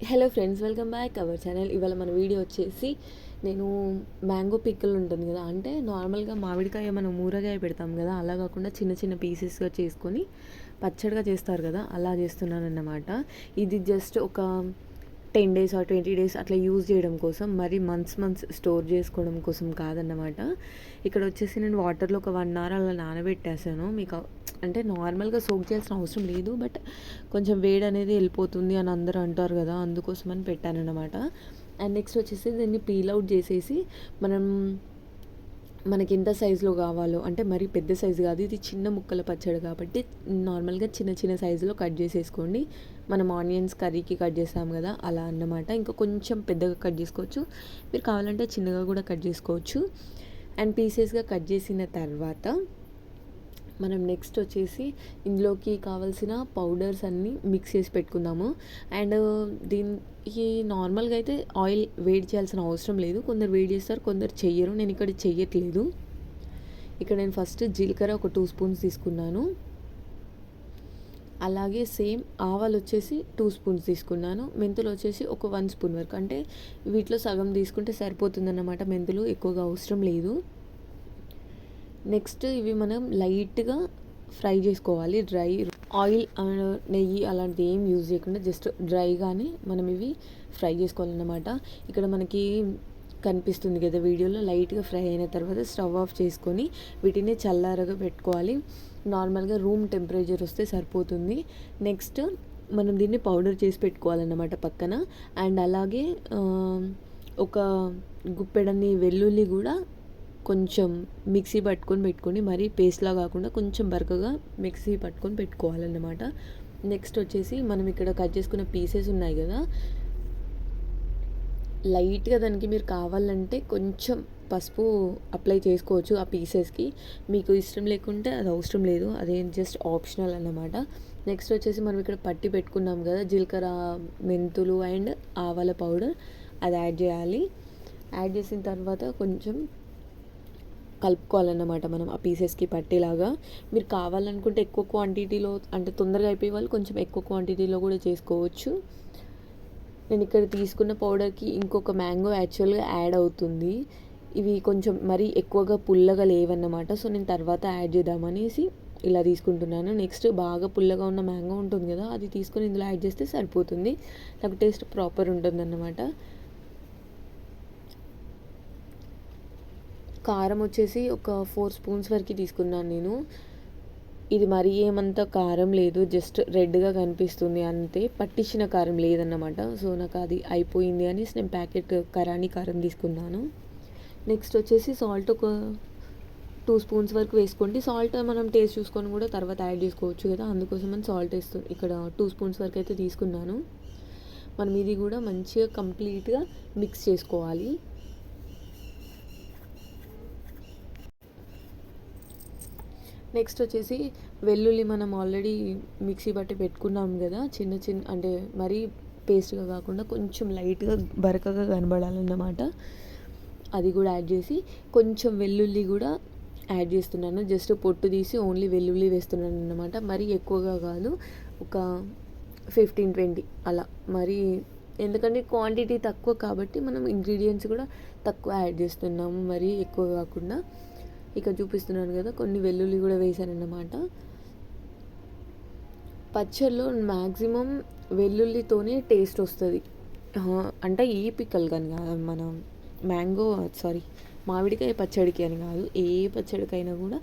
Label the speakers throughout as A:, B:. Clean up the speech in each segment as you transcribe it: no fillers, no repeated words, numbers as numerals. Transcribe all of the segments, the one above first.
A: Hello friends, welcome back our channel. ఇవాళ మన video వచ్చేసి నేను మ్యాంగో పిక్కల్ ఉంటుంది కదా, అంటే నార్మల్గా మామిడికాయ మనం ఊరగాయ పెడతాం కదా, అలా కాకుండా చిన్న చిన్న పీసెస్గా చేసుకొని పచ్చడిగా చేస్తారు కదా, అలా చేస్తున్నాను అన్నమాట. ఇది జస్ట్ ఒక 10 డేస్ ఆర్ 20 డేస్ అట్లా యూజ్ చేయడం కోసం, మరి మంత్స్ స్టోర్ చేసుకోవడం కోసం కాదన్నమాట. ఇక్కడ వచ్చేసి నేను వాటర్లో ఒక 1 అవర్ అలా నానబెట్టేసాను. మీకు అంటే నార్మల్గా సోక్ చేయాల్సిన అవసరం లేదు, బట్ కొంచెం వేడి అనేది వెళ్ళిపోతుంది అని అందరూ అంటారు కదా, అందుకోసమని పెట్టానన్నమాట. అండ్ నెక్స్ట్ వచ్చేసి దీన్ని పీల్ అవుట్ చేసేసి మనం మనకి ఎంత సైజులో కావాలో, అంటే మరీ పెద్ద సైజు కాదు, ఇది చిన్న ముక్కల పచ్చడి కాబట్టి నార్మల్గా చిన్న చిన్న సైజులో కట్ చేసేసుకోండి. మనం ఆనియన్స్ కర్రీకి కట్ చేస్తాం కదా, అలా అన్నమాట. ఇంకా కొంచెం పెద్దగా కట్ చేసుకోవచ్చు, మీరు కావాలంటే చిన్నగా కూడా కట్ చేసుకోవచ్చు. అండ్ పీసెస్గా కట్ చేసిన తర్వాత మనం నెక్స్ట్ వచ్చేసి ఇందులోకి కావాల్సిన పౌడర్స్ అన్నీ మిక్స్ చేసి పెట్టుకుందాము. అండ్ దీనికి నార్మల్గా అయితే ఆయిల్ వేడి చేయాల్సిన అవసరం లేదు. కొందరు వేడి చేస్తారు, కొందరు చెయ్యరు. నేను ఇక్కడ చెయ్యట్లేదు. ఇక్కడ నేను ఫస్ట్ జీలకర్ర ఒక 2 స్పూన్స్ తీసుకున్నాను. అలాగే సేమ్ ఆవాలు వచ్చేసి 2 స్పూన్స్ తీసుకున్నాను. మెంతులు వచ్చేసి ఒక 1 స్పూన్ వరకు, అంటే వీటిలో సగం తీసుకుంటే సరిపోతుందన్నమాట. మెంతులు ఎక్కువగా అవసరం లేదు. నెక్స్ట్ ఇవి మనం లైట్గా ఫ్రై చేసుకోవాలి. డ్రై ఆయిల్ నెయ్యి అలాంటిది ఏం యూజ్ చేయకుండా జస్ట్ డ్రైగానే మనం ఇవి ఫ్రై చేసుకోవాలన్నమాట. ఇక్కడ మనకి కనిపిస్తుంది కదా వీడియోలో, లైట్గా ఫ్రై అయిన తర్వాత స్టవ్ ఆఫ్ చేసుకొని వీటిని చల్లారగా పెట్టుకోవాలి. నార్మల్గా రూమ్ టెంపరేచర్ వస్తే సరిపోతుంది. నెక్స్ట్ మనం దీన్ని పౌడర్ చేసి పెట్టుకోవాలన్నమాట పక్కన. అండ్ అలాగే ఒక గుప్పెడన్ని వెల్లుల్లి కూడా కొంచెం మిక్సీ పెట్టుకొని మరీ పేస్ట్లా కాకుండా కొంచెం బరకగా మిక్సీ పట్టుకొని పెట్టుకోవాలన్నమాట. నెక్స్ట్ వచ్చేసి మనం ఇక్కడ కట్ చేసుకున్న పీసెస్ ఉన్నాయి కదా, లైట్గా దానికి మీరు కావాలంటే కొంచెం పసుపు అప్లై చేసుకోవచ్చు ఆ పీసెస్కి. మీకు ఇష్టం లేకుంటే అది అవసరం లేదు, అదేం జస్ట్ ఆప్షనల్ అన్నమాట. నెక్స్ట్ వచ్చేసి మనం ఇక్కడ పట్టి పెట్టుకున్నాం కదా జీలకర్ర, మెంతులు అండ్ ఆవాల పౌడర్, అది యాడ్ చేయాలి. యాడ్ చేసిన తర్వాత కొంచెం కలుపుకోవాలన్నమాట మనం ఆ పీసెస్కి పట్టేలాగా. మీరు కావాలనుకుంటే ఎక్కువ క్వాంటిటీలో, అంటే తొందరగా అయిపోయే వాళ్ళు కొంచెం ఎక్కువ క్వాంటిటీలో కూడా చేసుకోవచ్చు. నేను ఇక్కడ తీసుకున్న పౌడర్కి ఇంకొక మ్యాంగో యాక్చువల్గా యాడ్ అవుతుంది. ఇవి కొంచెం మరీ ఎక్కువగా పుల్లగా లేవన్నమాట, సో నేను తర్వాత యాడ్ చేద్దామనేసి ఇలా తీసుకుంటున్నాను. నెక్స్ట్ బాగా పుల్లగా ఉన్న మ్యాంగో ఉంటుంది కదా, అది తీసుకొని ఇందులో యాడ్ చేస్తే సరిపోతుంది. నాకు టేస్ట్ ప్రాపర్ ఉంటుందన్నమాట. కారం వచ్చేసి ఒక 4 స్పూన్స్ వరకు తీసుకున్నాను నేను. ఇది మరీ ఏమంత కారం లేదు, జస్ట్ రెడ్గా కనిపిస్తుంది అంతే, పట్టించిన కారం లేదన్నమాట. సో నాకు అది అయిపోయింది అని నేను ప్యాకెట్ కరాని కారం తీసుకున్నాను. నెక్స్ట్ వచ్చేసి సాల్ట్ ఒక 2 స్పూన్స్ వరకు వేసుకోండి. సాల్ట్ మనం టేస్ట్ చూసుకొని కూడా తర్వాత యాడ్ చేసుకోవచ్చు కదా, అందుకోసమని సాల్ట్ ఇక్కడ 2 స్పూన్స్ వరకు అయితే తీసుకున్నాను. మనం ఇది కూడా మంచిగా కంప్లీట్గా మిక్స్ చేసుకోవాలి. నెక్స్ట్ వచ్చేసి వెల్లుల్లి మనం ఆల్రెడీ మిక్సీ బట్టి పెట్టుకున్నాం కదా, చిన్న చిన్న, అంటే మరీ పేస్ట్గా కాకుండా కొంచెం లైట్గా బరకగా కనబడాలన్నమాట. అది కూడా యాడ్ చేసి కొంచెం వెల్లుల్లి కూడా యాడ్ చేస్తున్నాను. జస్ట్ పొట్టు తీసి ఓన్లీ వెల్లుల్లి వేస్తున్నాను అన్నమాట. మరీ ఎక్కువగా కాదు, ఒక 15-20 అలా. మరి ఎందుకంటే క్వాంటిటీ తక్కువ కాబట్టి మనం ఇంగ్రీడియంట్స్ కూడా తక్కువ యాడ్ చేస్తున్నాము, మరీ ఎక్కువ కాకుండా. ఇక్కడ చూపిస్తున్నాను కదా, కొన్ని వెల్లుల్లి కూడా వేసానన్నమాట. పచ్చడిలో మ్యాక్సిమం వెల్లుల్లితోనే టేస్ట్ వస్తుంది, అంటే ఈ పిక్కల్ కానీ కాదు, మనం మామిడికాయ పచ్చడికి అని కాదు, ఏ పచ్చడికైనా కూడా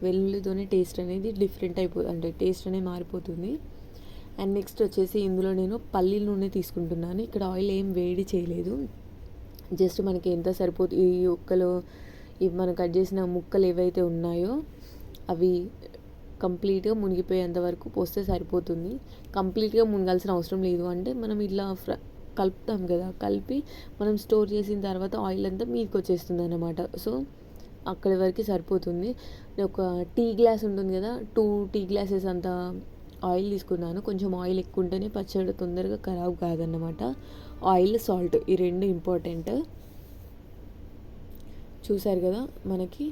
A: వెల్లుల్లితోనే టేస్ట్ అనేది డిఫరెంట్ అంటే టేస్ట్ అనేది మారిపోతుంది. అండ్ నెక్స్ట్ వచ్చేసి ఇందులో నేను పల్లీల నూనె తీసుకుంటున్నాను. ఇక్కడ ఆయిల్ ఏం వేడి చేయలేదు, జస్ట్ మనకి ఎంత సరిపోతుంది, ఈ ఒక్కలో ఇవి మనం కట్ చేసిన ముక్కలు ఏవైతే ఉన్నాయో అవి కంప్లీట్గా మునిగిపోయేంత వరకు పోస్తే సరిపోతుంది. కంప్లీట్గా మునగాల్సిన అవసరం లేదు, అంటే మనం ఇలా కలుపుతాం కదా, కలిపి మనం స్టోర్ చేసిన తర్వాత ఆయిల్ అంతా మీదకి వచ్చేస్తుంది అన్నమాట. సో అక్కడి వరకు సరిపోతుంది. ఒక టీ గ్లాస్ ఉంటుంది కదా, 2 టీ గ్లాసెస్ అంత ఆయిల్ తీసుకున్నాను. కొంచెం ఆయిల్ ఎక్కువ ఉంటేనే పచ్చడి తొందరగా ఖరాబ్ కాదన్నమాట. ఆయిల్, సాల్ట్ ఈ 2 ఇంపార్టెంట్. చూసారు కదా, మనకి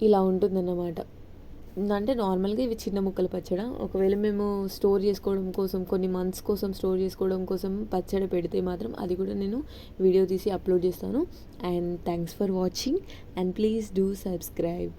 A: ఇలా ఉంటుందన్నమాట. అంటే నార్మల్గా ఇవి చిన్న ముక్కల పచ్చడి. ఒకవేళ మేము స్టోర్ చేసుకోవడం కోసం కొన్ని మంత్స్ కోసం స్టోర్ చేసుకోవడం కోసం పచ్చడి పెడితే మాత్రం అది కూడా నేను వీడియో తీసి అప్లోడ్ చేస్తాను. And thanks for watching and please do subscribe.